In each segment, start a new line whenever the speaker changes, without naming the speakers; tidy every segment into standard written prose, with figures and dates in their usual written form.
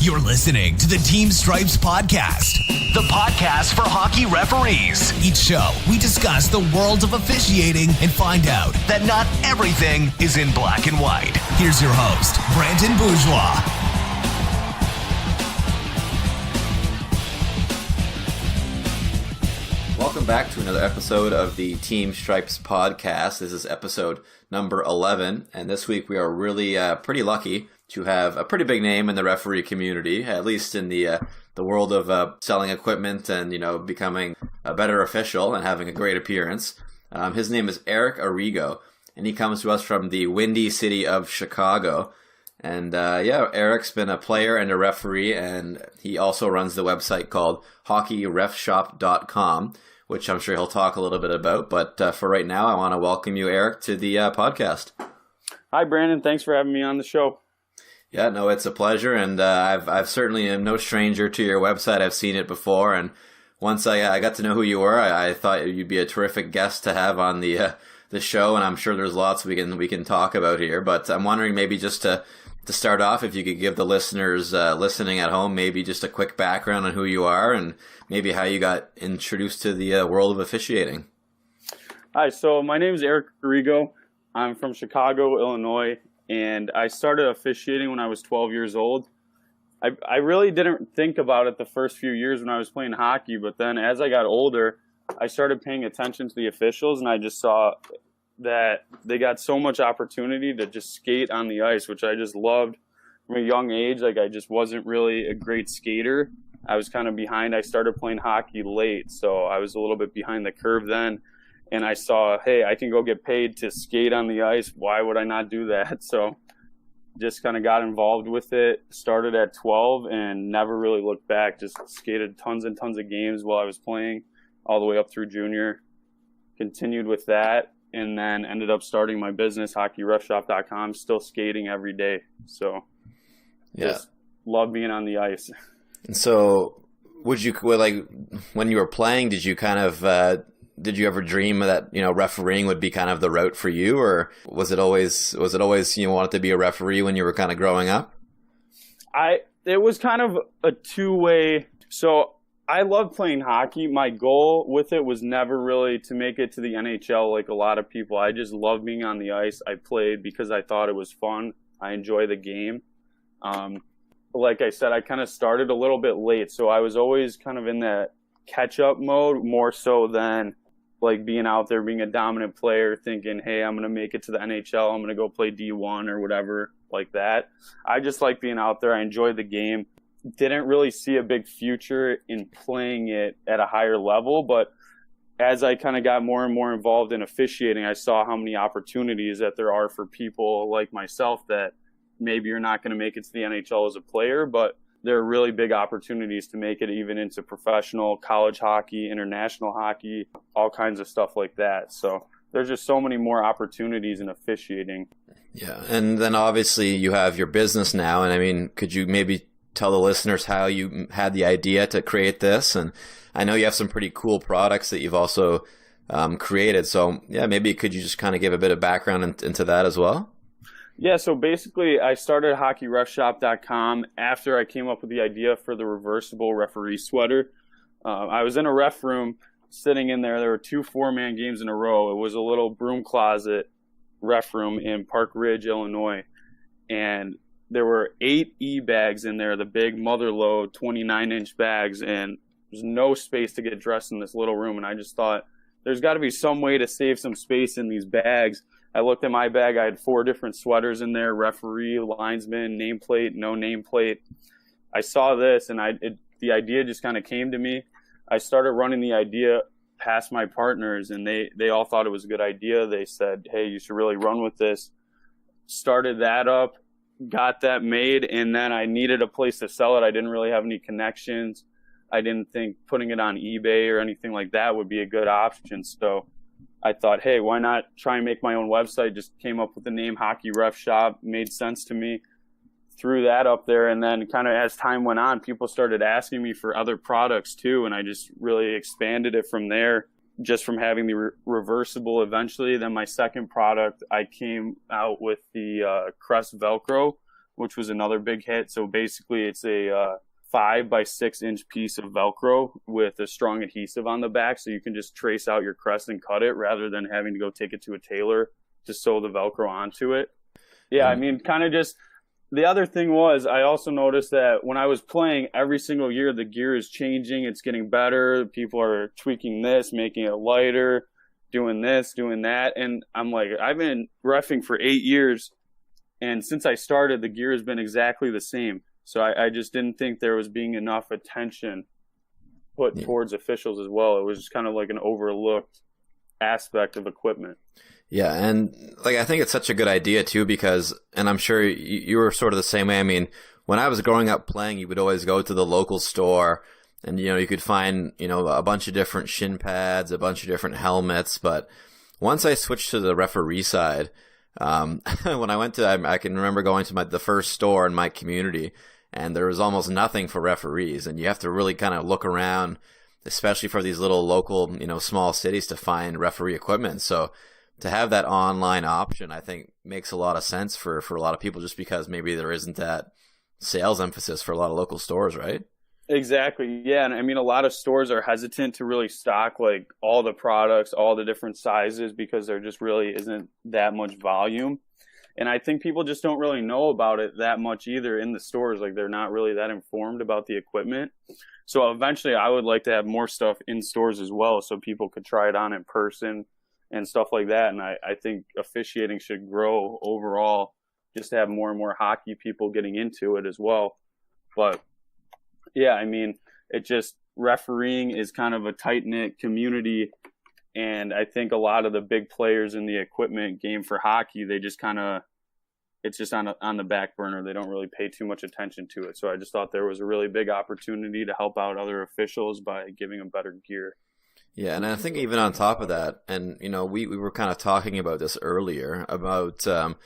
You're listening to the Team Stripes Podcast, the podcast for hockey referees. Each show, we discuss the world of officiating and find out that not everything is in black and white. Here's your host, Brandon Bourgeois.
Welcome back to another episode of the Team Stripes Podcast. This is episode number 11, and this week we are really pretty lucky to have a pretty big name in the referee community, at least in the world of selling equipment and, you know, becoming a better official and having a great appearance. His name is Eric Arrigo, and he comes to us from the windy city of Chicago. And Eric's been a player and a referee, and he also runs the website called hockeyrefshop.com, which I'm sure he'll talk a little bit about. But for right now, I want to welcome you, Eric, to the podcast.
Hi, Brandon. Thanks for having me on the show.
Yeah, no, it's a pleasure, and I've certainly am no stranger to your website. I've seen it before, and once I got to know who you were, I thought you'd be a terrific guest to have on the show, and I'm sure there's lots we can talk about here. But I'm wondering maybe just to start off, if you could give the listeners listening at home maybe just a quick background on who you are and maybe how you got introduced to the world of officiating.
Hi, so my name is Eric Arrigo. I'm from Chicago, Illinois, and I started officiating when I was 12 years old. I really didn't think about it the first few years when I was playing hockey, but then as I got older, I started paying attention to the officials, and I just saw that they got so much opportunity to just skate on the ice, which I just loved from a young age. Like, I just wasn't really a great skater. I was kind of behind. I started playing hockey late, so I was a little bit behind the curve then. And I saw, hey, I can go get paid to skate on the ice. Why would I not do that? So just kind of got involved with it. Started at 12 and never really looked back. Just skated tons and tons of games while I was playing all the way up through junior. Continued with that and then ended up starting my business, hockeyrefshop.com, still skating every day. So just love being on the ice.
And so when you were playing, did you kind of did you ever dream that, you know, refereeing would be kind of the route for you, or was it always you wanted to be a referee when you were kind of growing up?
It was kind of a two-way. So I loved playing hockey. My goal with it was never really to make it to the NHL like a lot of people. I just loved being on the ice. I played because I thought it was fun. I enjoy the game. Like I said, I kind of started a little bit late, so I was always kind of in that catch-up mode more so than like being out there, being a dominant player, thinking, hey, I'm going to make it to the NHL, I'm going to go play D1 or whatever like that. I just like being out there. I enjoyed the game. Didn't really see a big future in playing it at a higher level, but as I kind of got more and more involved in officiating, I saw how many opportunities that there are for people like myself that maybe you're not going to make it to the NHL as a player, but there are really big opportunities to make it even into professional, college hockey, international hockey, all kinds of stuff like that. So there's just so many more opportunities in officiating.
Yeah, and then obviously you have your business now, and I mean, could you maybe tell the listeners how you had the idea to create this? And I know you have some pretty cool products that you've also created. So yeah, maybe could you just kind of give a bit of background into that as well?
Yeah, so basically I started hockeyrefshop.com after I came up with the idea for the reversible referee sweater. I was in a ref room sitting in there. There were 2 4-man games in a row. It was a little broom closet ref room in Park Ridge, Illinois. And there were 8 e-bags in there, the big mother load 29-inch bags, and there's no space to get dressed in this little room. And I just thought, there's got to be some way to save some space in these bags. I looked at my bag. I had 4 different sweaters in there: referee, linesman, nameplate, no nameplate. I saw this, and the idea just kind of came to me. I started running the idea past my partners, and they all thought it was a good idea. They said, hey, you should really run with this. Started that up, got that made, and then I needed a place to sell it. I didn't really have any connections. I didn't think putting it on eBay or anything like that would be a good option. So I thought, hey, why not try and make my own website? Just came up with the name Hockey Ref Shop, made sense to me. Threw that up there, and then kind of as time went on, people started asking me for other products too, and I just really expanded it from there, just from having the reversible eventually. Then my second product, I came out with the Crest Velcro, which was another big hit. So basically it's a 5 by 6 inch piece of Velcro with a strong adhesive on the back. So you can just trace out your crest and cut it rather than having to go take it to a tailor to sew the Velcro onto it. Yeah, I mean, kind of just the other thing was I also noticed that when I was playing every single year, the gear is changing. It's getting better. People are tweaking this, making it lighter, doing this, doing that. And I'm like, I've been reffing for 8 years. And since I started, the gear has been exactly the same. So I just didn't think there was being enough attention put towards officials as well. It was just kind of like an overlooked aspect of equipment.
Yeah, and like I think it's such a good idea too because, and I'm sure you were sort of the same way. I mean, when I was growing up playing, you would always go to the local store and, you could find, a bunch of different shin pads, a bunch of different helmets. But once I switched to the referee side, when I went to, I can remember going to the first store in my community and there was almost nothing for referees. And you have to really kind of look around, especially for these little local, small cities to find referee equipment. So to have that online option, I think makes a lot of sense for a lot of people just because maybe there isn't that sales emphasis for a lot of local stores, right?
Exactly. Yeah. And I mean, a lot of stores are hesitant to really stock like all the products, all the different sizes, because there just really isn't that much volume. And I think people just don't really know about it that much either in the stores. Like they're not really that informed about the equipment. So eventually I would like to have more stuff in stores as well so people could try it on in person and stuff like that. And I think officiating should grow overall, just to have more and more hockey people getting into it as well. But yeah, I mean, refereeing is kind of a tight-knit community. And I think a lot of the big players in the equipment game for hockey, they just it's just on the back burner. They don't really pay too much attention to it. So I just thought there was a really big opportunity to help out other officials by giving them better gear.
Yeah, and I think even on top of that, and we were kind of talking about this earlier about how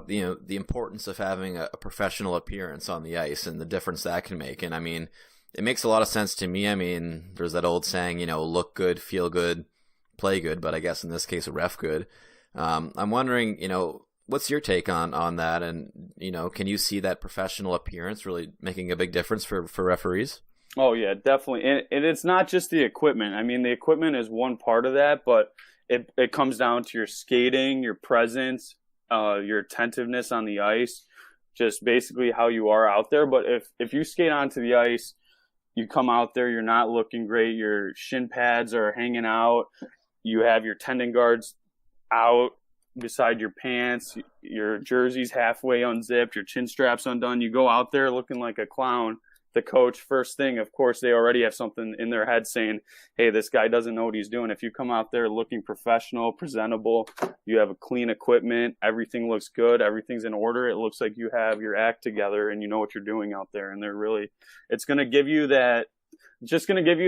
the importance of having a professional appearance on the ice and the difference that can make. And I mean, it makes a lot of sense to me. I mean, there's that old saying, look good, feel good, play good, but I guess in this case, ref good. I'm wondering, what's your take on that? And can you see that professional appearance really making a big difference for referees?
Oh, yeah, definitely. And it's not just the equipment. I mean, the equipment is one part of that, but it comes down to your skating, your presence, your attentiveness on the ice, just basically how you are out there. But if you skate onto the ice, you come out there, you're not looking great, your shin pads are hanging out, you have your tendon guards out beside your pants, your jersey's halfway unzipped, your chin strap's undone, you go out there looking like a clown. The coach, first thing, of course, they already have something in their head saying, hey, this guy doesn't know what he's doing. If you come out there looking professional, presentable, you have a clean equipment, everything looks good, everything's in order, it looks like you have your act together and you know what you're doing out there. And it's going to give you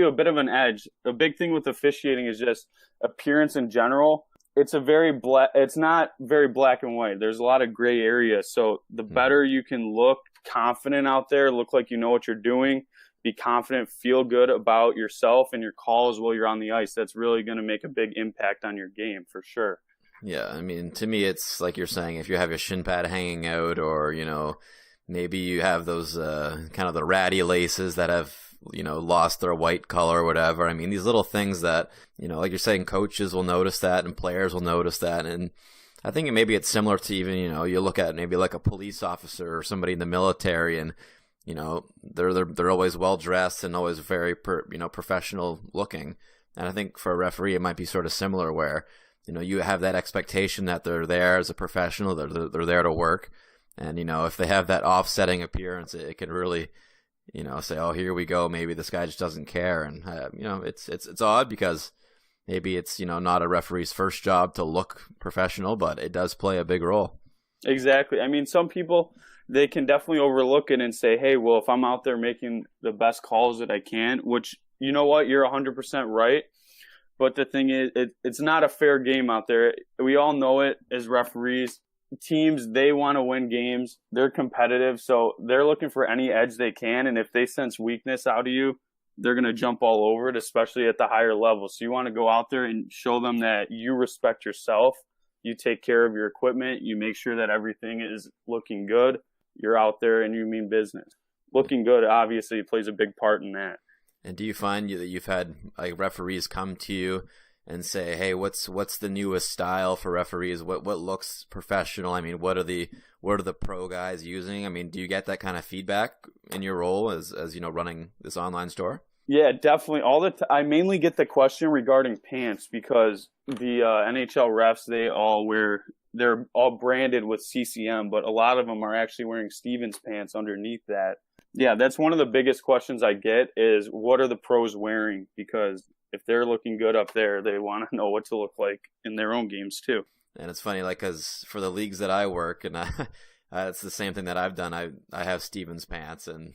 a bit of an edge. The big thing with officiating is just appearance in general. It's not very black and white. There's a lot of gray areas. So the better you can look confident out there, look like you know what you're doing, be confident, feel good about yourself and your calls while you're on the ice, that's really going to make a big impact on your game for sure.
Yeah, I mean, to me, it's like you're saying, if you have your shin pad hanging out or, maybe you have those kind of the ratty laces that have, lost their white color or whatever. I mean, these little things that, like you're saying, coaches will notice that and players will notice that. And I think maybe it's similar to even, you look at maybe like a police officer or somebody in the military and, they're always well dressed and always very, professional looking. And I think for a referee, it might be sort of similar where, you have that expectation that they're there as a professional, they're there to work. And, if they have that offsetting appearance, it can really, say, oh, here we go. Maybe this guy just doesn't care. And, it's odd because maybe it's, not a referee's first job to look professional, but it does play a big role.
Exactly. I mean, some people, they can definitely overlook it and say, hey, well, if I'm out there making the best calls that I can, which, you know what, you're 100% right. But the thing is, it's not a fair game out there. We all know it as referees. Teams, they want to win games. They're competitive, so they're looking for any edge they can. And if they sense weakness out of you, they're going to jump all over it, especially at the higher level. So you want to go out there and show them that you respect yourself. You take care of your equipment. You make sure that everything is looking good. you're out there and you mean business. Looking good obviously plays a big part in that.
And do you find that you've had like referees come to you and say, "Hey, what's the newest style for referees? What looks professional? I mean, what are the pro guys using?" I mean, do you get that kind of feedback in your role as running this online store?
Yeah, definitely. I mainly get the question regarding pants because the NHL refs, they're all branded with CCM, but a lot of them are actually wearing Stevens pants underneath that. Yeah, that's one of the biggest questions I get is what are the pros wearing? Because if they're looking good up there, they want to know what to look like in their own games too.
And it's funny, like, because for the leagues that I work, and it's the same thing that I've done. I have Stevens pants, and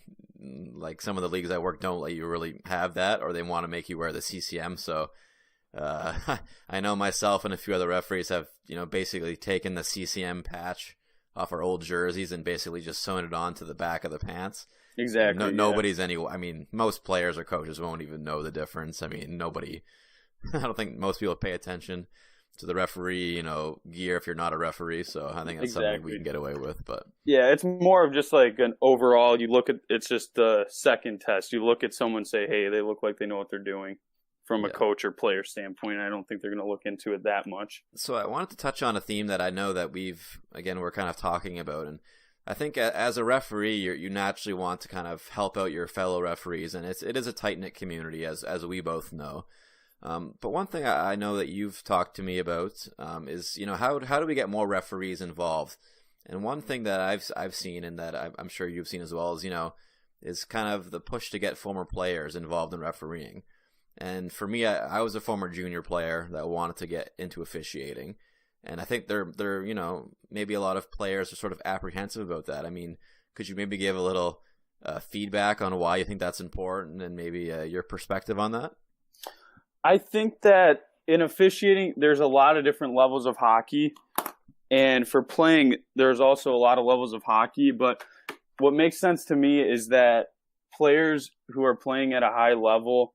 like some of the leagues I work don't let you really have that, or they want to make you wear the CCM. So I know myself and a few other referees have basically taken the CCM patch off our old jerseys and basically just sewn it onto the back of the pants.
Exactly.
Nobody's I mean, most players or coaches won't even know the difference. I mean, nobody. I don't think most people pay attention to the referee, gear if you're not a referee. So I think that's something we can get away with. But
yeah, it's more of just like an overall. You look at it's just the second test. You look at someone and say, hey, they look like they know what they're doing. From a coach or player standpoint, I don't think they're going to look into it that much.
So I wanted to touch on a theme that I know that we're kind of talking about, and I think as a referee, you naturally want to kind of help out your fellow referees, and it is a tight-knit community, as we both know. But one thing I know that you've talked to me about is how do we get more referees involved? And one thing that I've seen, and that I'm sure you've seen as well, is kind of the push to get former players involved in refereeing. And for me, I was a former junior player that wanted to get into officiating. And I think they're maybe a lot of players are sort of apprehensive about that. I mean, could you maybe give a little feedback on why you think that's important and maybe your perspective on that?
I think that in officiating, there's a lot of different levels of hockey. And for playing, there's also a lot of levels of hockey. But what makes sense to me is that players who are playing at a high level,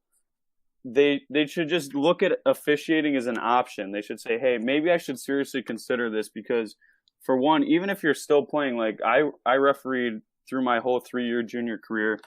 they should just look at officiating as an option. They should say, hey, maybe I should seriously consider this because, for one, even if you're still playing, like I refereed through my whole 3-year junior career.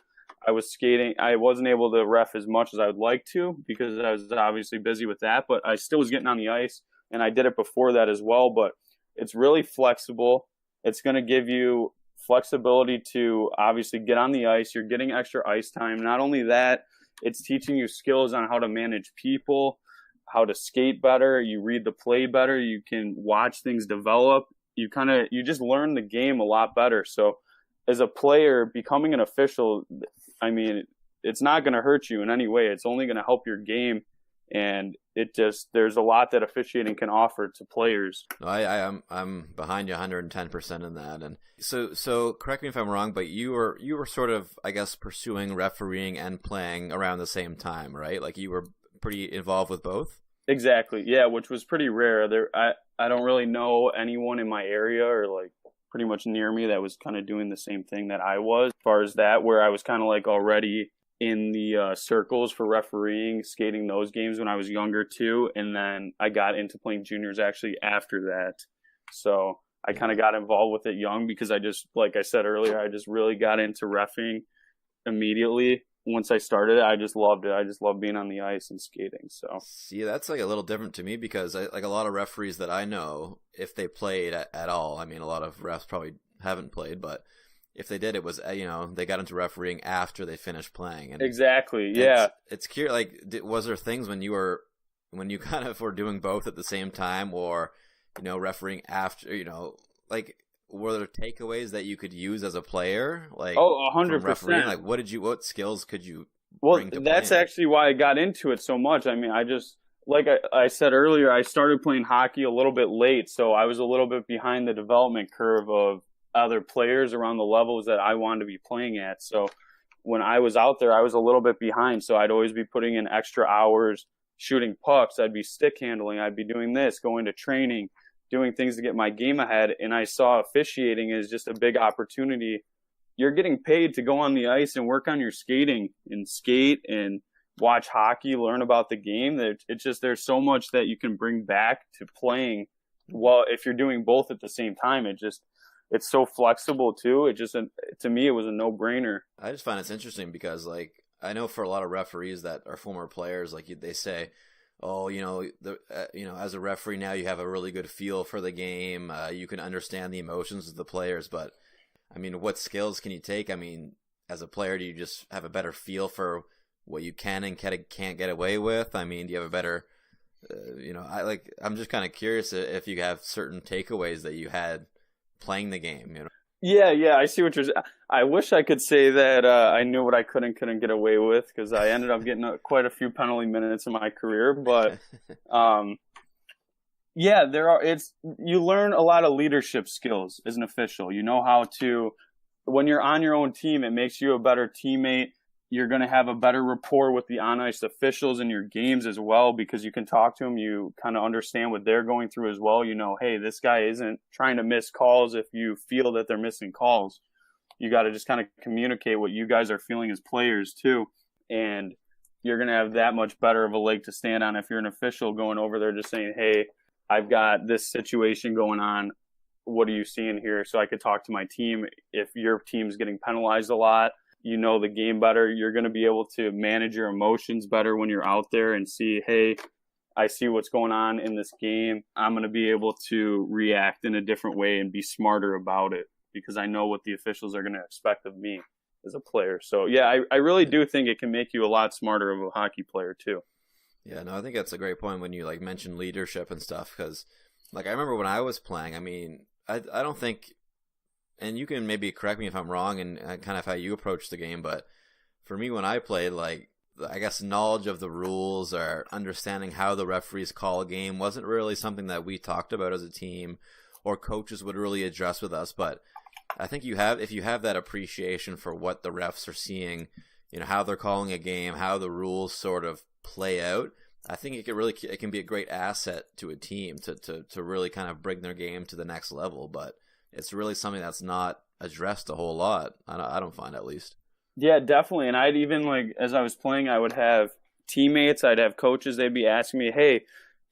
I was skating. I wasn't able to ref as much as I would like to because I was obviously busy with that, but I still was getting on the ice, and I did it before that as well. But it's really flexible. It's going to give you flexibility to obviously get on the ice. You're getting extra ice time. Not only that, it's teaching you skills on how to manage people, how to skate better. You read the play better. You can watch things develop. You just learn the game a lot better. So as a player, becoming an official, I mean, it's not going to hurt you in any way. It's only going to help your game. And there's a lot that officiating can offer to players.
No, I'm behind you 110% in that. And so correct me if I'm wrong, but you were sort of, I guess, pursuing refereeing and playing around the same time, right? Like you were pretty involved with both?
Exactly. Yeah, which was pretty rare. I don't really know anyone in my area or like pretty much near me that was kind of doing the same thing that I was. As far as that, where I was kind of like already in the circles for refereeing, skating those games when I was younger too. And then I got into playing juniors actually after that. So I kind of got involved with it young because like I said earlier, I just really got into reffing immediately. Once I started it, I just loved it. I just love being on the ice and skating. So
see, that's like a little different to me because like a lot of referees that I know, if they played at all, I mean, a lot of refs probably haven't played, but if they did, it was, they got into refereeing after they finished playing. And
exactly. Yeah.
It's curious. Like, was there things when you kind of were doing both at the same time or, refereeing after, like, were there takeaways that you could use as a player? Like,
100%.
Like, what skills could you
bring to that's playing? Actually why I got into it so much. I mean, like I said earlier, I started playing hockey a little bit late, so I was a little bit behind the development curve of other players around the levels that I wanted to be playing at. So when I was out there, I was a little bit behind. So I'd always be putting in extra hours shooting pucks. I'd be stick handling. I'd be doing this, going to training, doing things to get my game ahead. And I saw officiating as just a big opportunity. You're getting paid to go on the ice and work on your skating and skate and watch hockey, learn about the game. It's just, there's so much that you can bring back to playing. Well, if you're doing both at the same time, it's so flexible too. It just, to me, it was a no-brainer.
I just find it's interesting because, like, I know for a lot of referees that are former players, like they say, oh, as a referee now you have a really good feel for the game. You can understand the emotions of the players, but I mean, what skills can you take? I mean, as a player, do you just have a better feel for what you can and can't get away with? I mean, do you have a better, I'm just kind of curious if you have certain takeaways that you had playing the game,
Yeah, I see what you're saying. I wish I could say that I knew what I couldn't get away with, because I ended up getting quite a few penalty minutes in my career. But you learn a lot of leadership skills as an official. You know how to, when you're on your own team, it makes you a better teammate. You're going to have a better rapport with the on-ice officials in your games as well, because you can talk to them. You kind of understand what they're going through as well. You know, hey, this guy isn't trying to miss calls if you feel that they're missing calls. You got to just kind of communicate what you guys are feeling as players too. And you're going to have that much better of a leg to stand on if you're an official going over there just saying, hey, I've got this situation going on. What are you seeing here? So I could talk to my team. If your team's getting penalized a lot, you know the game better. You're going to be able to manage your emotions better when you're out there and see, hey, I see what's going on in this game. I'm going to be able to react in a different way and be smarter about it, because I know what the officials are going to expect of me as a player. So, yeah, I really do think it can make you a lot smarter of a hockey player too.
Yeah, no, I think that's a great point when you mention leadership and stuff, because I remember when I was playing, I mean, I don't think, and you can maybe correct me if I'm wrong and kind of how you approach the game, but for me when I played, I guess knowledge of the rules or understanding how the referees call a game wasn't really something that we talked about as a team or coaches would really address with us. But I think if you have that appreciation for what the refs are seeing, how they're calling a game, how the rules sort of play out, I think it can be a great asset to a team to really kind of bring their game to the next level. But it's really something that's not addressed a whole lot. I don't find, at least.
Yeah, definitely. And I'd even, as I was playing, I would have teammates, I'd have coaches, they'd be asking me, hey,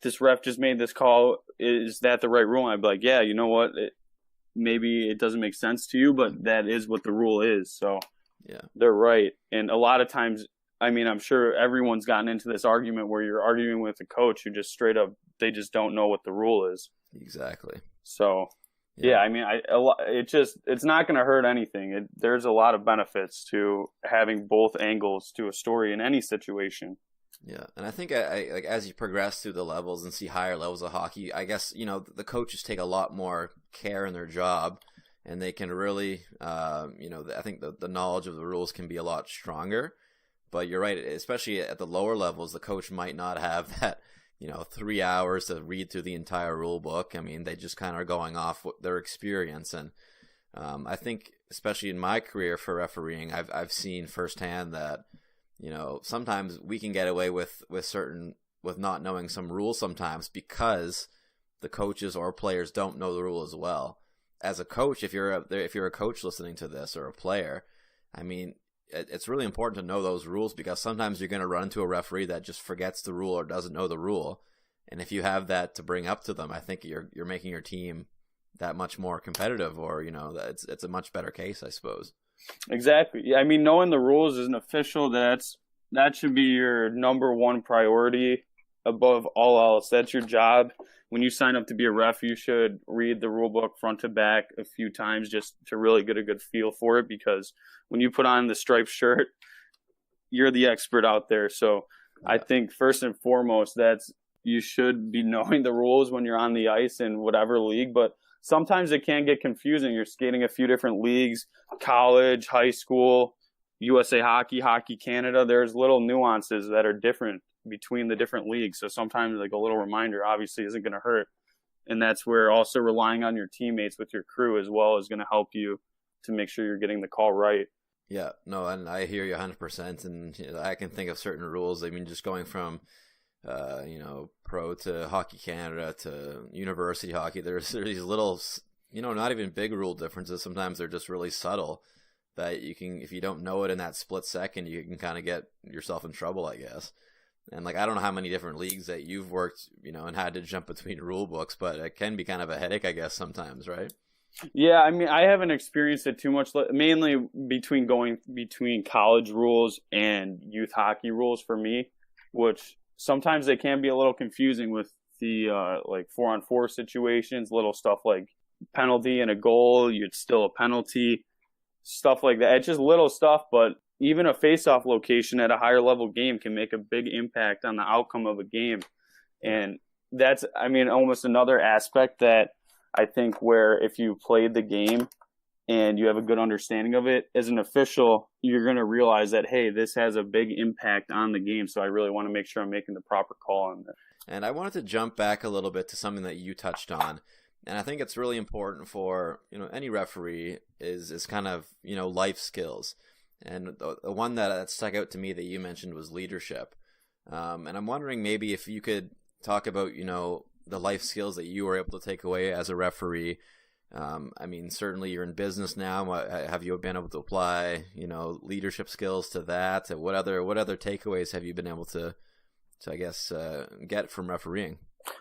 this ref just made this call. Is that the right rule? And I'd be like, yeah, you know what? Maybe it doesn't make sense to you, but that is what the rule is. So yeah, they're right. And a lot of times, I mean, I'm sure everyone's gotten into this argument where you're arguing with a coach who just straight up, they just don't know what the rule is.
Exactly.
So yeah, I mean, it's not going to hurt anything. There's a lot of benefits to having both angles to a story in any situation.
Yeah, and I think as you progress through the levels and see higher levels of hockey, I guess the coaches take a lot more care in their job, and they can really, I think the knowledge of the rules can be a lot stronger. But you're right, especially at the lower levels, the coach might not have that 3 hours to read through the entire rule book. I mean, they just kind of are going off their experience. And I think, especially in my career for refereeing, I've seen firsthand that, sometimes we can get away with not knowing some rules sometimes because the coaches or players don't know the rule as well. As a coach, if you're a coach listening to this or a player, I mean, it's really important to know those rules, because sometimes you're going to run into a referee that just forgets the rule or doesn't know the rule. And if you have that to bring up to them, I think you're making your team that much more competitive, or, it's a much better case, I suppose.
Exactly. Yeah, I mean, knowing the rules as an official, that should be your number one priority above all else. That's your job. When you sign up to be a ref, you should read the rule book front to back a few times just to really get a good feel for it, because when you put on the striped shirt, you're the expert out there. So I think first and foremost, you should be knowing the rules when you're on the ice in whatever league, but sometimes it can get confusing. You're skating a few different leagues, college, high school, USA Hockey, Hockey Canada. There's little nuances that are different between the different leagues. So sometimes a little reminder obviously isn't going to hurt. And that's where also relying on your teammates with your crew as well is going to help you to make sure you're getting the call right.
Yeah, no, and I hear you 100%. And I can think of certain rules. I mean, just going from, pro to Hockey Canada to university hockey, there's these little, not even big rule differences. Sometimes they're just really subtle that you can, if you don't know it in that split second, you can kind of get yourself in trouble, I guess. And I don't know how many different leagues that you've worked, and had to jump between rule books, but it can be kind of a headache, I guess, sometimes, right?
Yeah, I mean, I haven't experienced it too much, mainly between college rules and youth hockey rules for me, which sometimes they can be a little confusing with the like 4-on-4 situations, little stuff like penalty and a goal, it's still a penalty, stuff like that. It's just little stuff, but even a face-off location at a higher level game can make a big impact on the outcome of a game. And that's, I mean, almost another aspect that I think where if you played the game and you have a good understanding of it, as an official, you're going to realize that, hey, this has a big impact on the game. So I really want to make sure I'm making the proper call on that.
And I wanted to jump back a little bit to something that you touched on. And I think it's really important for, any referee is kind of, life skills. And the one that stuck out to me that you mentioned was leadership. And I'm wondering maybe if you could talk about, the life skills that you were able to take away as a referee. I mean, certainly you're in business now. Have you been able to apply, leadership skills to that? What other takeaways have you been able to I guess, get from refereeing?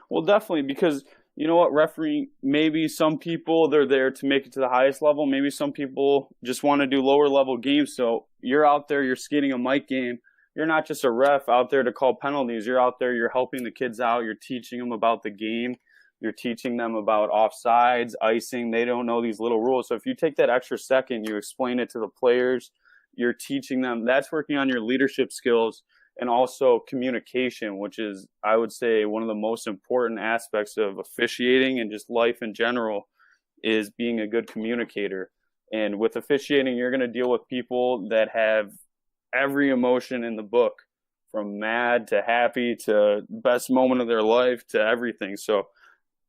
Well, definitely, because you know what, referee, maybe some people, they're there to make it to the highest level. Maybe some people just want to do lower level games. So you're out there, you're skating a mic game. You're not just a ref out there to call penalties. You're out there, you're helping the kids out. You're teaching them about the game. You're teaching them about offsides, icing. They don't know these little rules. So if you take that extra second, you explain it to the players, you're teaching them. That's working on your leadership skills and also communication, which is, I would say, one of the most important aspects of officiating and just life in general is being a good communicator. And with officiating, you're going to deal with people that have every emotion in the book, from mad to happy to best moment of their life to everything. So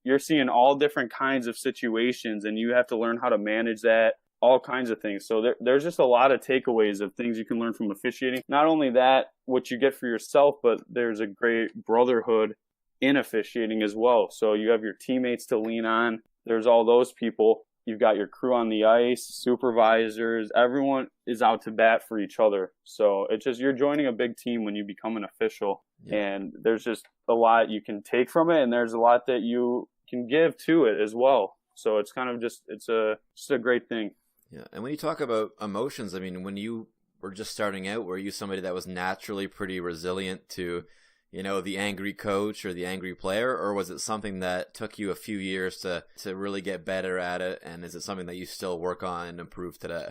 you're seeing all different kinds of situations, and you have to learn how to manage that, all kinds of things. So there's just a lot of takeaways of things you can learn from officiating. Not only that, what you get for yourself, but there's a great brotherhood in officiating as well. So you have your teammates to lean on. There's all those people. You've got your crew on the ice, supervisors. Everyone is out to bat for each other. So it's just, you're joining a big team when you become an official. Yeah. And there's just a lot you can take from it, and there's a lot that you can give to it as well. So it's kind of just a great thing.
Yeah. And when you talk about emotions, I mean, when you were just starting out, were you somebody that was naturally pretty resilient to, the angry coach or the angry player, or was it something that took you a few years to really get better at it? And is it something that you still work on and improve today?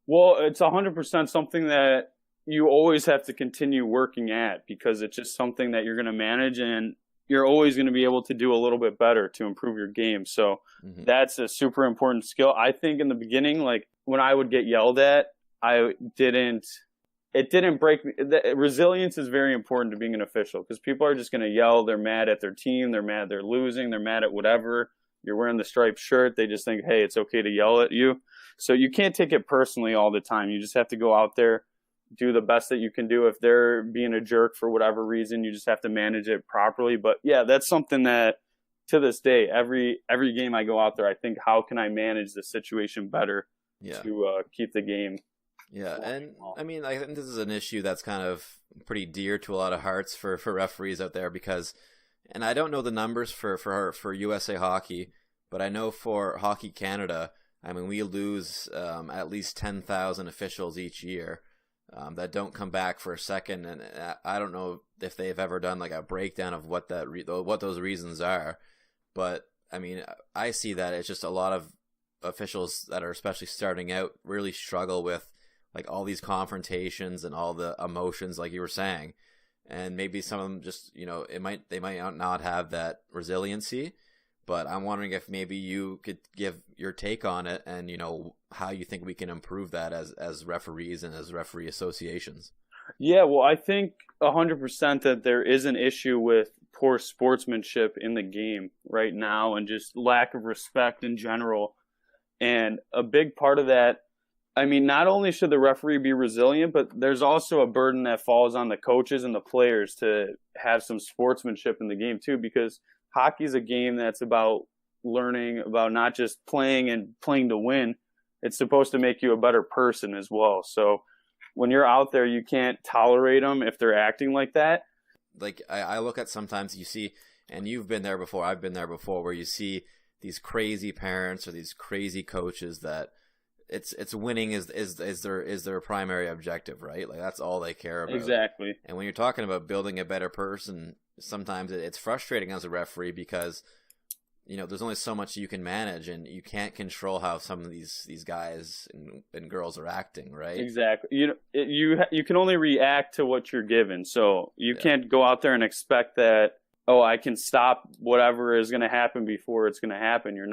Well, it's 100% something that you always have to continue working at, because it's just something that you're going to manage, and you're always going to be able to do a little bit better to improve your game. So that's a super important skill. I think in the beginning, like when I would get yelled at, it didn't break me. Resilience is very important to being an official, because people are just going to yell. They're mad at their team. They're mad they're losing. They're mad at whatever. You're wearing the striped shirt. They just think, hey, it's okay to yell at you. So you can't take it personally all the time. You just have to go out there, do the best that you can do. If they're being a jerk for whatever reason, you just have to manage it properly. But yeah, that's something that to this day, every game I go out there, I think, how can I manage the situation better to keep the game. Yeah,
and I mean, I think this is an issue that's kind of pretty dear to a lot of hearts for referees out there, because, and I don't know the numbers for USA Hockey, but I know for Hockey Canada, I mean, we lose at least 10,000 officials each year that don't come back for a second, and I don't know if they've ever done like a breakdown of what those reasons are, but I mean, I see that it's just a lot of officials that are especially starting out really struggle with like all these confrontations and all the emotions, like you were saying, and maybe some of them just, they might not have that resiliency, but I'm wondering if maybe you could give your take on it and, how you think we can improve that as referees and as referee associations.
Yeah, well, I think 100% that there is an issue with poor sportsmanship in the game right now, and just lack of respect in general. And a big part of that, I mean, not only should the referee be resilient, but there's also a burden that falls on the coaches and the players to have some sportsmanship in the game too, because hockey is a game that's about learning, about not just playing and playing to win. It's supposed to make you a better person as well. So when you're out there, you can't tolerate them if they're acting like that.
Like I look at sometimes you see, and you've been there before, I've been there before, where you see these crazy parents or these crazy coaches that it's winning is their primary objective, right? Like that's all they care about.
Exactly.
And when you're talking about building a better person, sometimes it's frustrating as a referee because there's only so much you can manage, and you can't control how some of these guys and girls are acting, right?
Exactly. You can only react to what you're given. So you can't go out there and expect that, oh, I can stop whatever is going to happen before it's going to happen. You're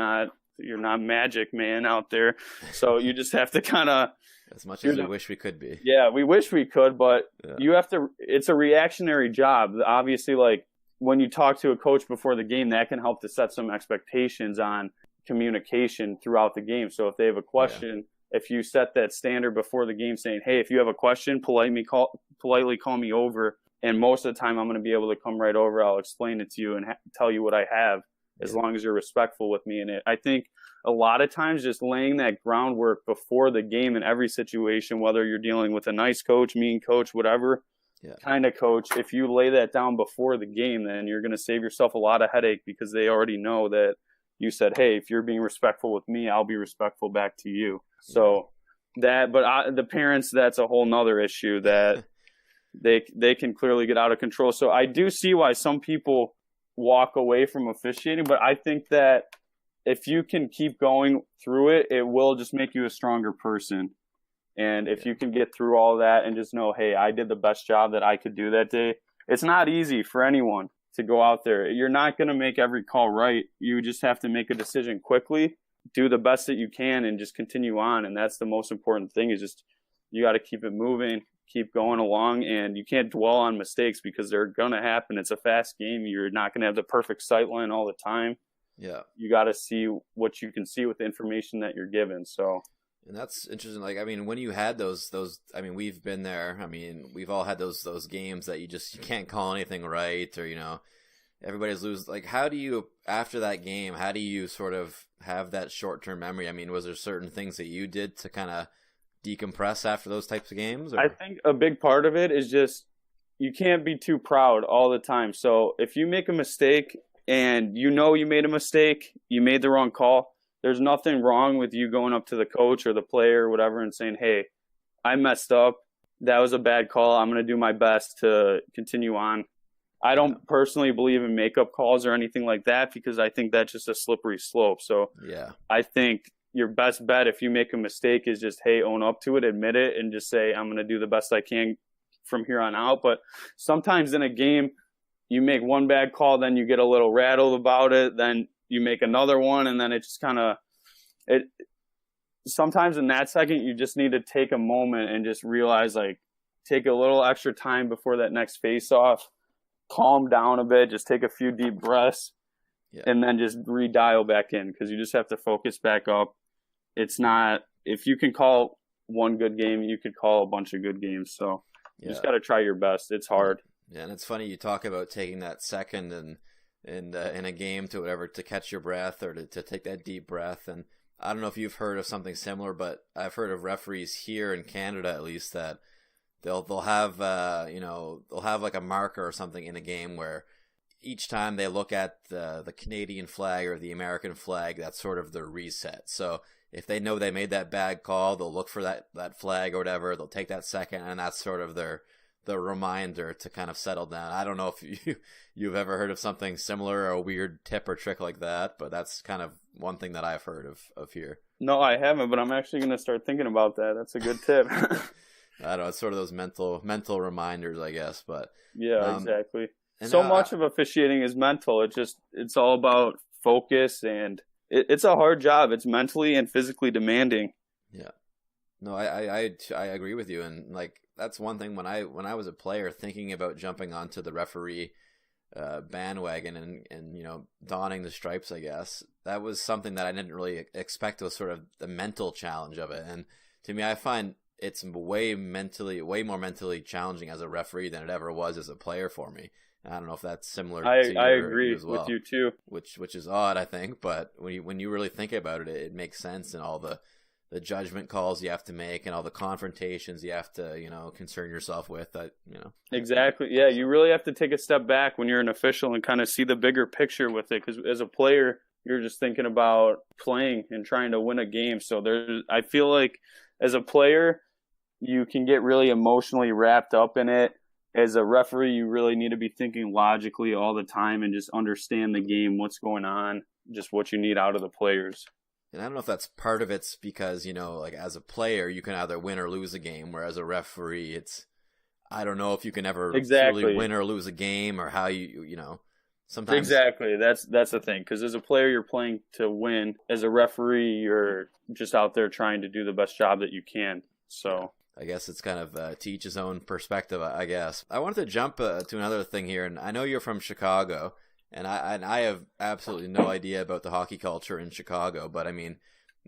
not Magic Man out there. So you just have to kind of,
as much as we wish we could be.
Yeah, we wish we could, but you have to, it's a reactionary job. Obviously, like when you talk to a coach before the game, that can help to set some expectations on communication throughout the game. So if they have a question, if you set that standard before the game saying, hey, if you have a question, politely call me over. And most of the time I'm going to be able to come right over. I'll explain it to you and tell you what I have, as long as you're respectful with me. And I think a lot of times just laying that groundwork before the game in every situation, whether you're dealing with a nice coach, mean coach, whatever kind of coach, if you lay that down before the game, then you're going to save yourself a lot of headache, because they already know that you said, hey, if you're being respectful with me, I'll be respectful back to you. So the parents, that's a whole nother issue that they can clearly get out of control. So I do see why some people walk away from officiating, but I think that if you can keep going through it, it will just make you a stronger person. And if you can get through all that and just know, hey, I did the best job that I could do that day. It's not easy for anyone to go out there. You're not going to make every call right. You just have to make a decision quickly, do the best that you can, and just continue on. And that's the most important thing, is just you got to keep it moving, keep going along, and you can't dwell on mistakes because they're going to happen. It's a fast game. You're not going to have the perfect sight line all the time. Yeah. You got to see what you can see with the information that you're given. So.
And that's interesting. Like, I mean, when you had those, I mean, we've been there. I mean, we've all had those games that you can't call anything right, or, everybody's lose. Like, how do you, after that game, how do you sort of have that short-term memory? I mean, was there certain things that you did to kind of decompress after those types of games? Or?
I think a big part of it is just, you can't be too proud all the time. So if you make a mistake and you made a mistake, you made the wrong call, there's nothing wrong with you going up to the coach or the player or whatever and saying, hey, I messed up. That was a bad call. I'm going to do my best to continue on. I don't personally believe in makeup calls or anything like that, because I think that's just a slippery slope. So I think your best bet, if you make a mistake, is just, hey, own up to it, admit it, and just say, I'm going to do the best I can from here on out. But sometimes in a game, you make one bad call, then you get a little rattled about it, then you make another one, and then it just kind of sometimes in that second, you just need to take a moment and just realize, like, take a little extra time before that next face-off, calm down a bit, just take a few deep breaths, and then just redial back in, because you just have to focus back up. It's not, if you can call one good game, you could call a bunch of good games. So you just got to try your best. It's hard.
Yeah, and it's funny you talk about taking that second and in a game to whatever, to catch your breath, or to take that deep breath. And I don't know if you've heard of something similar, but I've heard of referees here in Canada, at least, that they'll have they'll have like a marker or something in a game where each time they look at the Canadian flag or the American flag, that's sort of their reset. So if they know they made that bad call, they'll look for that flag or whatever. They'll take that second, and that's sort of the reminder to kind of settle down. I don't know if you've ever heard of something similar, or a weird tip or trick like that, but that's kind of one thing that I've heard of here.
No, I haven't, but I'm actually going to start thinking about that. That's a good tip.
I don't know. It's sort of those mental reminders, I guess. But
exactly. So much of officiating is mental. It's all about focus, and it's a hard job. It's mentally and physically demanding. Yeah.
No, I agree with you, and like that's one thing when I was a player, thinking about jumping onto the referee bandwagon and donning the stripes, I guess that was something that I didn't really expect, was sort of the mental challenge of it. And to me, I find it's way more mentally challenging as a referee than it ever was as a player for me. And I don't know if that's similar.
I agree as well. With you too.
Which is odd, I think, but when you really think about it, it makes sense, and all the judgment calls you have to make and all the confrontations you have to, concern yourself with.
Exactly. Yeah, you really have to take a step back when you're an official and kind of see the bigger picture with it, because as a player, You're just thinking about playing and trying to win a game. So I feel like as a player, you can get really emotionally wrapped up in it. As a referee, you really need to be thinking logically all the time and just understand the game, what's going on, just what you need out of the players.
And I don't know if that's part of it's because, like as a player, you can either win or lose a game, whereas a referee, I don't know if you can ever really win or lose a game, or how sometimes. Exactly.
That's the thing. Because as a player, you're playing to win. As a referee, you're just out there trying to do the best job that you can. So
I guess it's kind of to each his own perspective, I guess. I wanted to jump to another thing here, and I know you're from Chicago, and I have absolutely no idea about the hockey culture in Chicago, but I mean,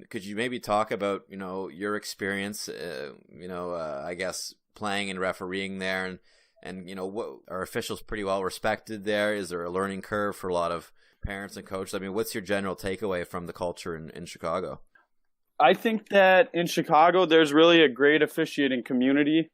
could you maybe talk about, your experience, I guess, playing and refereeing there, and what are officials pretty well respected there? Is there a learning curve for a lot of parents and coaches? I mean, what's your general takeaway from the culture in Chicago?
I think that in Chicago, there's really a great officiating community,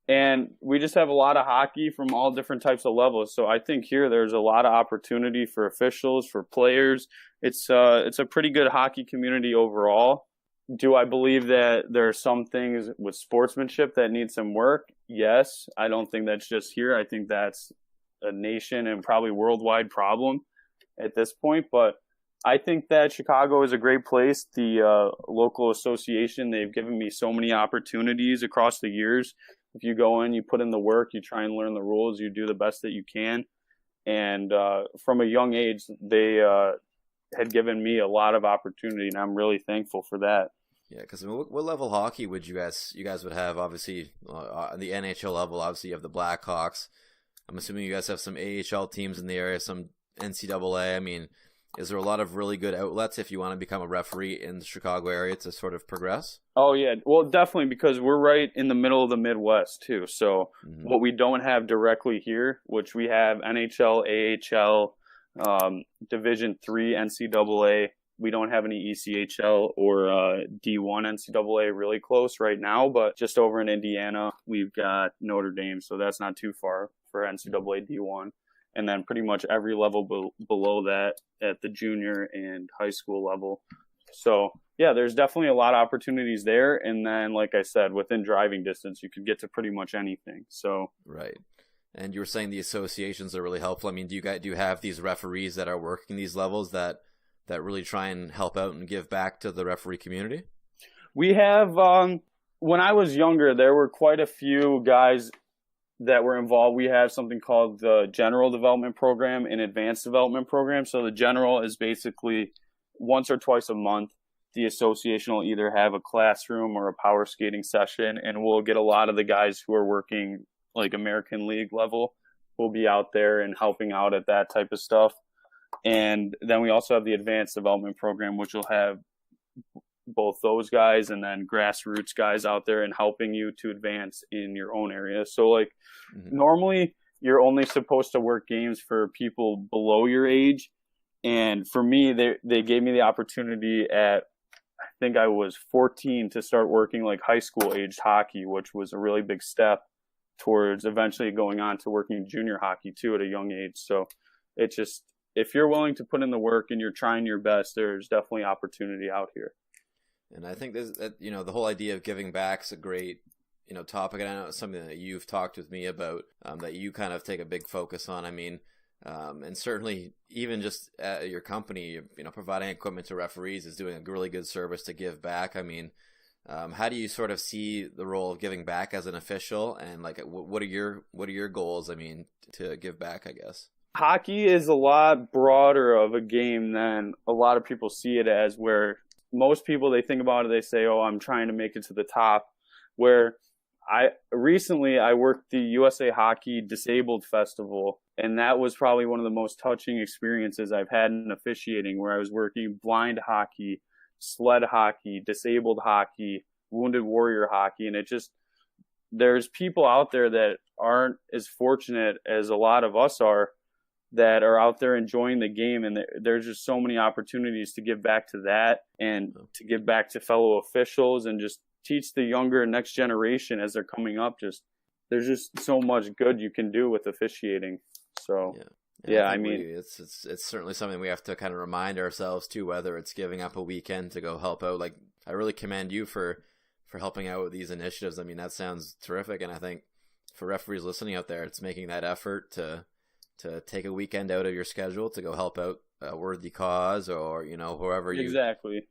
and we just have a lot of hockey from all different types of levels. So I think here there's a lot of opportunity for officials, for players. It's a pretty good hockey community overall. Do I believe that there are some things with sportsmanship that need some work? Yes. I don't think that's just here. I think that's a nation and probably worldwide problem at this point. But I think that Chicago is a great place. The local association, they've given me so many opportunities across the years. If you go in, you put in the work, you try and learn the rules, you do the best that you can. And from a young age, they had given me a lot of opportunity, and I'm really thankful for that.
Yeah, because what level hockey would you guys would have? Obviously, on the NHL level, obviously you have the Blackhawks. I'm assuming you guys have some AHL teams in the area, some NCAA. I mean, is there a lot of really good outlets if you want to become a referee in the Chicago area to sort of progress?
Oh, yeah. Well, definitely, because we're right in the middle of the Midwest, too. So what we don't have directly here, which we have NHL, AHL, Division III, NCAA. We don't have any ECHL or D1 NCAA really close right now, but just over in Indiana, we've got Notre Dame, so that's not too far for NCAA D1. And then pretty much every level below that at the junior and high school level. So, yeah, there's definitely a lot of opportunities there. And then, like I said, within driving distance, you could get to pretty much anything. So
right. And you were saying the associations are really helpful. I mean, do you have these referees that are working these levels that really try and help out and give back to the referee community?
We have, when I was younger, there were quite a few guys that were involved. We have something called the General Development Program and Advanced Development Program. So the General is basically once or twice a month, the association will either have a classroom or a power skating session, and we'll get a lot of the guys who are working like American League level will be out there and helping out at that type of stuff. And then we also have the Advanced Development Program, which will have both those guys and then grassroots guys out there and helping you to advance in your own area. So like normally you're only supposed to work games for people below your age. And for me, they gave me the opportunity at, I think I was 14 to start working like high school aged hockey, which was a really big step towards eventually going on to working junior hockey too at a young age. So it's just, if you're willing to put in the work and you're trying your best, there's definitely opportunity out here.
And I think this, the whole idea of giving back is a great, topic. And I know it's something that you've talked with me about, that you kind of take a big focus on. I mean, and certainly even just at your company, providing equipment to referees is doing a really good service to give back. I mean, how do you sort of see the role of giving back as an official, and like, what are your goals? I mean, to give back, I guess.
Hockey is a lot broader of a game than a lot of people see it as, where most people, they think about it, they say, oh, I'm trying to make it to the top. Where I worked the USA Hockey Disabled Festival, and that was probably one of the most touching experiences I've had in officiating, where I was working blind hockey, sled hockey, disabled hockey, wounded warrior hockey. And there's people out there that aren't as fortunate as a lot of us are, that are out there enjoying the game. And there's just so many opportunities to give back to that, and to give back to fellow officials, and just teach the younger next generation as they're coming up. There's just so much good you can do with officiating. So Yeah,
I mean, it's certainly something we have to kind of remind ourselves too, whether it's giving up a weekend to go help out. Like, I really commend you for helping out with these initiatives. I mean, that sounds terrific, and I think for referees listening out there, it's making that effort to take a weekend out of your schedule to go help out a worthy cause, or whoever you
exactly.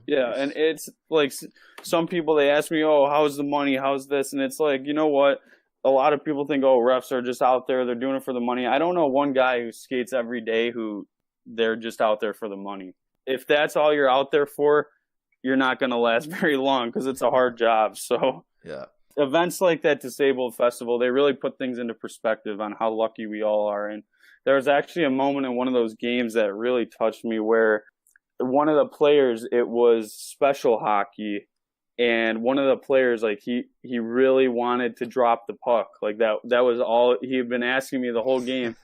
Yeah, and it's like some people, they ask me, oh, how's the money, how's this, and it's like, you know what, a lot of people think, oh, refs are just out there, they're doing it for the money. I don't know one guy who skates every day who they're just out there for the money. If that's all you're out there for, you're not going to last very long, because it's a hard job. So
yeah,
events like that Disabled Festival, they really put things into perspective on how lucky we all are. And there was actually a moment in one of those games that really touched me, where one of the players, it was special hockey, and one of the players, like, he really wanted to drop the puck. Like, that was all he had been asking me the whole game.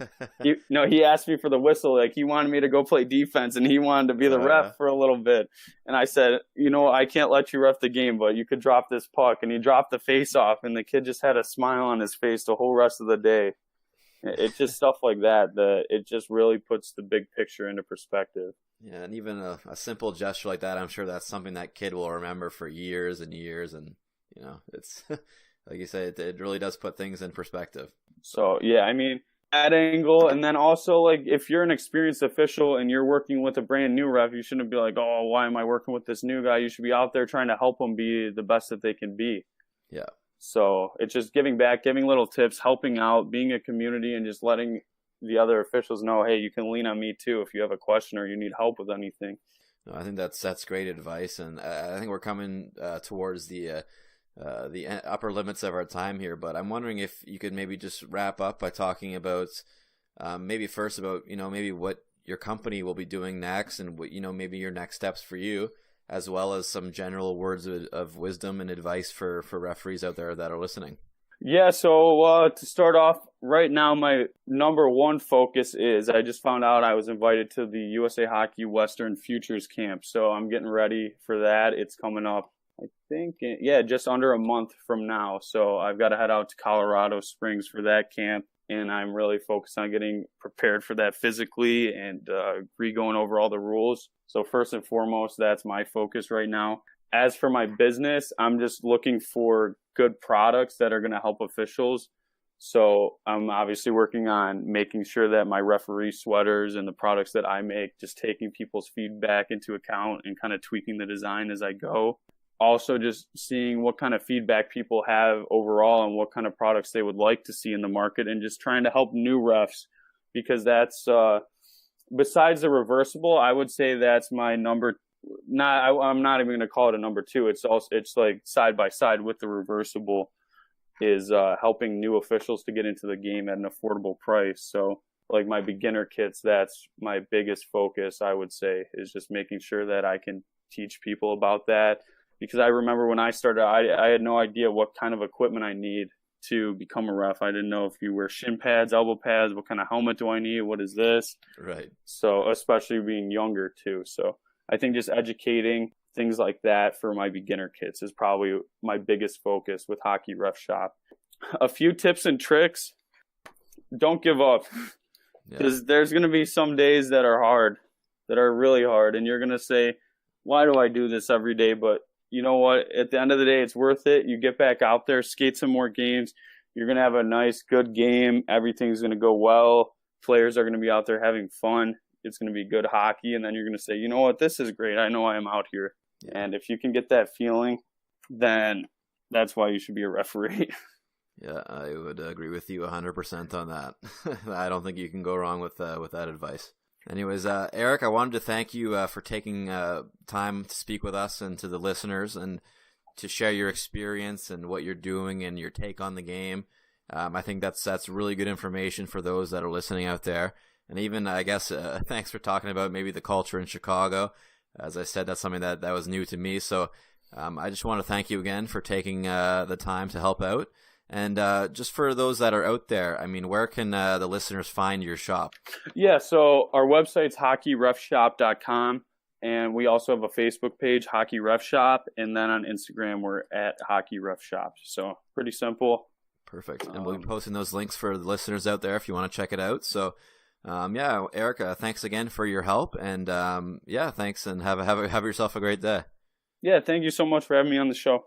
He asked me for the whistle. Like, he wanted me to go play defense, and he wanted to be the ref for a little bit. And I said, I can't let you ref the game, but you could drop this puck. And he dropped the face off, and the kid just had a smile on his face the whole rest of the day. It's just stuff like that it just really puts the big picture into perspective.
Yeah, and even a simple gesture like that, I'm sure that's something that kid will remember for years and years. And, it's like you say, it really does put things in perspective.
So, yeah, I mean, that angle. And then also, like, if you're an experienced official and you're working with a brand new ref, you shouldn't be like, oh, why am I working with this new guy? You should be out there trying to help them be the best that they can be.
Yeah.
So it's just giving back, giving little tips, helping out, being a community, and just letting the other officials know, hey, you can lean on me too if you have a question or you need help with anything.
No, I think that's great advice, and I think we're coming towards the upper limits of our time here. But I'm wondering if you could maybe just wrap up by talking about maybe first about maybe what your company will be doing next, and what maybe your next steps for you, as well as some general words of wisdom and advice for referees out there that are listening.
Yeah, so to start off, right now my number one focus is, I just found out I was invited to the USA Hockey Western Futures Camp. So I'm getting ready for that. It's coming up, I think, just under a month from now. So I've got to head out to Colorado Springs for that camp. And I'm really focused on getting prepared for that physically and going over all the rules. So first and foremost, that's my focus right now. As for my business, I'm just looking for good products that are going to help officials. So I'm obviously working on making sure that my referee sweaters and the products that I make, just taking people's feedback into account and kind of tweaking the design as I go. Also just seeing what kind of feedback people have overall and what kind of products they would like to see in the market, and just trying to help new refs, because that's besides the reversible, I would say that's my I'm not even going to call it a number two. It's like side by side with the reversible is helping new officials to get into the game at an affordable price. So like my beginner kits, that's my biggest focus, I would say, is just making sure that I can teach people about that. Because I remember when I started, I had no idea what kind of equipment I need to become a ref. I didn't know if you wear shin pads, elbow pads, what kind of helmet do I need? What is this?
Right.
So especially being younger too. So I think just educating, things like that for my beginner kits is probably my biggest focus with Hockey Ref Shop. A few tips and tricks. Don't give up. Because there's going to be some days that are hard, that are really hard. And you're going to say, why do I do this every day? But you know what? At the end of the day, it's worth it. You get back out there, skate some more games. You're going to have a nice, good game. Everything's going to go well. Players are going to be out there having fun. It's going to be good hockey. And then you're going to say, you know what? This is great. I know I am out here. Yeah. And if you can get that feeling, then that's why you should be a referee.
Yeah, I would agree with you 100% on that. I don't think you can go wrong with that advice. Anyways, Eric, I wanted to thank you for taking time to speak with us and to the listeners, and to share your experience and what you're doing and your take on the game. I think that's really good information for those that are listening out there. And even, I guess, thanks for talking about maybe the culture in Chicago. As I said, that's something that was new to me. So I just want to thank you again for taking the time to help out. And just for those that are out there, I mean, where can the listeners find your shop? Yeah,
so our website's hockeyrefshop.com, and we also have a Facebook page, Hockey Ref Shop, and then on Instagram, we're at Hockey Ref Shop. So pretty simple.
Perfect. And we'll be posting those links for the listeners out there if you want to check it out. So Yeah, Eric, thanks again for your help, and thanks, and have yourself a great day.
Yeah, thank you so much for having me on the show.